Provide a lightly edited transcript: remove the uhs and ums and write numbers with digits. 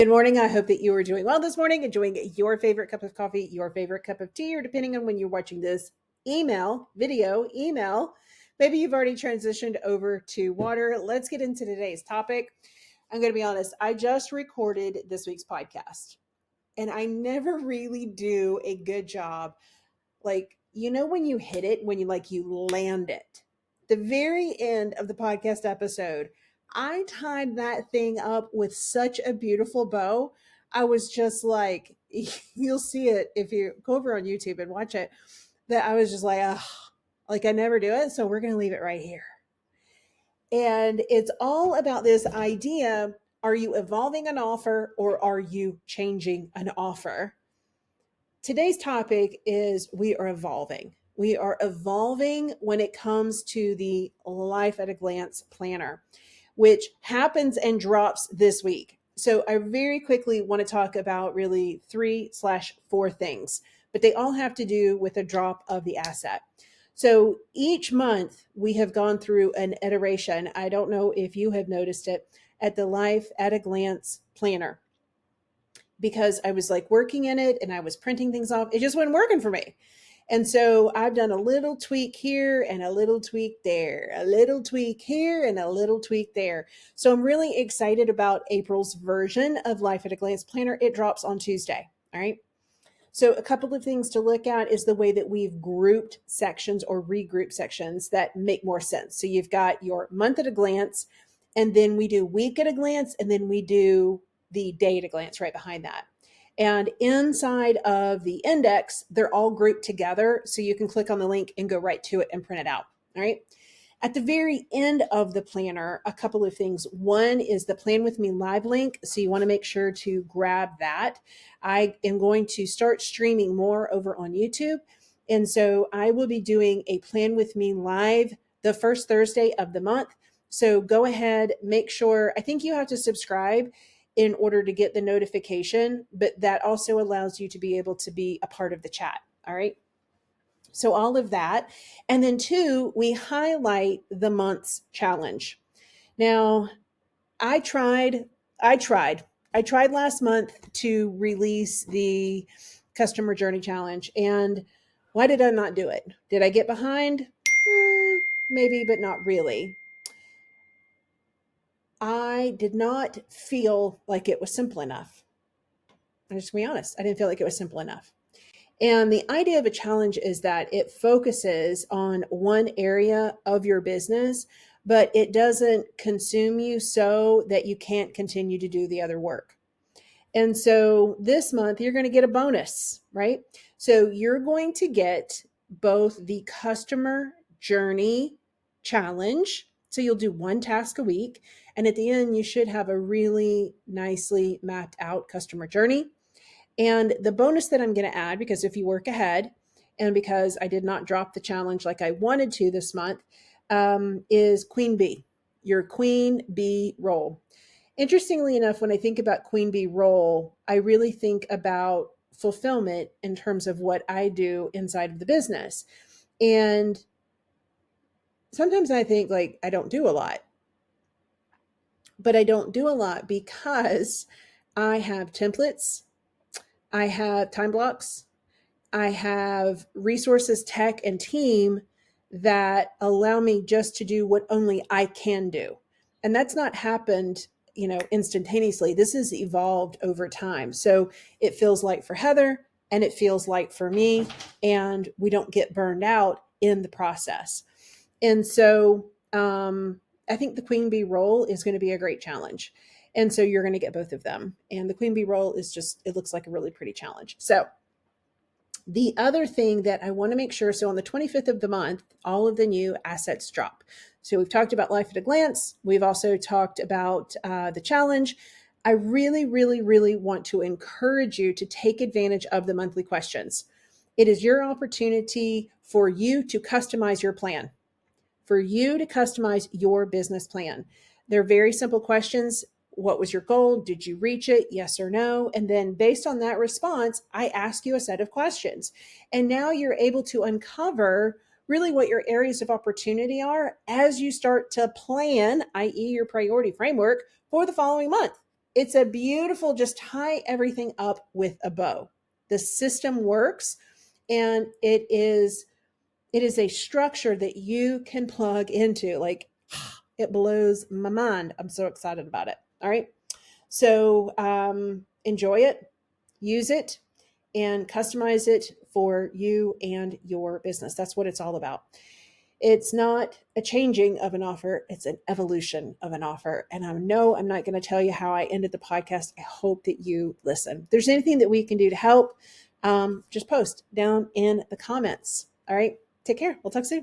Good morning. I hope that you are doing well this morning, enjoying your favorite cup of coffee, your favorite cup of tea, or depending on when you're watching this email. Maybe you've already transitioned over to water. Let's get into today's topic. I'm going to be honest, I just recorded this week's podcast, and I never really do a good job. Like, when you hit it, when you land it. The very end of the podcast episode, I tied that thing up with such a beautiful bow. I was just like, you'll see it if you go over on YouTube and watch it, that I was just like, ugh, like I never do it. So we're going to leave it right here. And it's all about this idea. Are you evolving an offer or are you changing an offer? Today's topic is we are evolving. We are evolving when it comes to the Life at a Glance planner, which happens and drops this week. So I very quickly want to talk about really 3/4 things, but they all have to do with a drop of the asset. So each month we have gone through an iteration. I don't know if you have noticed it at the Life at a Glance planner, because I was like working in it and I was printing things off. It just wasn't working for me. And so I've done a little tweak here and a little tweak there, a little tweak here and a little tweak there. So I'm really excited about April's version of Life at a Glance Planner. It drops on Tuesday. All right. So a couple of things to look at is the way that we've grouped sections or regrouped sections that make more sense. So you've got your month at a glance, and then we do week at a glance, and then we do the day at a glance right behind that. And inside of the index, they're all grouped together. So you can click on the link and go right to it and print it out. All right. At the very end of the planner, a couple of things. One is the Plan With Me live link. So you want to make sure to grab that. I am going to start streaming more over on YouTube. And so I will be doing a Plan With Me live the first Thursday of the month. So go ahead, make sure, I think you have to subscribe in order to get the notification, but that also allows you to be able to be a part of the chat. All right. So all of that. And then two, we highlight the month's challenge. Now, I tried, I tried, I tried last month to release the customer journey challenge. And why did I not do it? Did I get behind? Maybe, but not really. I did not feel like it was simple enough. I'm just gonna be honest. I didn't feel like it was simple enough. And the idea of a challenge is that it focuses on one area of your business, but it doesn't consume you so that you can't continue to do the other work. And so this month, you're going to get a bonus, right? So you're going to get both the customer journey challenge. So you'll do one task a week. And at the end, you should have a really nicely mapped out customer journey. And the bonus that I'm going to add, because if you work ahead and because I did not drop the challenge like I wanted to this month, is Queen Bee, your Queen Bee role. Interestingly enough, when I think about Queen Bee role, I really think about fulfillment in terms of what I do inside of the business. And sometimes I think like I don't do a lot, but I don't do a lot because I have templates, I have time blocks, I have resources, tech, and team that allow me just to do what only I can do. And that's not happened, instantaneously. This has evolved over time. So it feels like for Heather and it feels like for me, and we don't get burned out in the process. And so I think the Queen Bee role is going to be a great challenge. And so you're going to get both of them. And the Queen Bee role is just, it looks like a really pretty challenge. So the other thing that I want to make sure, so on the 25th of the month, all of the new assets drop. So we've talked about Life at a Glance. We've also talked about the challenge. I really, really, really want to encourage you to take advantage of the monthly questions. It is your opportunity for you to customize your plan, for you to customize your business plan. They're very simple questions. What was your goal? Did you reach it? Yes or no? And then based on that response, I ask you a set of questions. And now you're able to uncover really what your areas of opportunity are as you start to plan, i.e. your priority framework for the following month. It's a beautiful, just tie everything up with a bow. The system works, and it is a structure that you can plug into. Like, it blows my mind. I'm so excited about it. All right. So enjoy it, use it, and customize it for you and your business. That's what it's all about. It's not a changing of an offer, it's an evolution of an offer. And I know I'm not going to tell you how I ended the podcast. I hope that you listen. If there's anything that we can do to help, just post down in the comments. All right. Take care. We'll talk soon.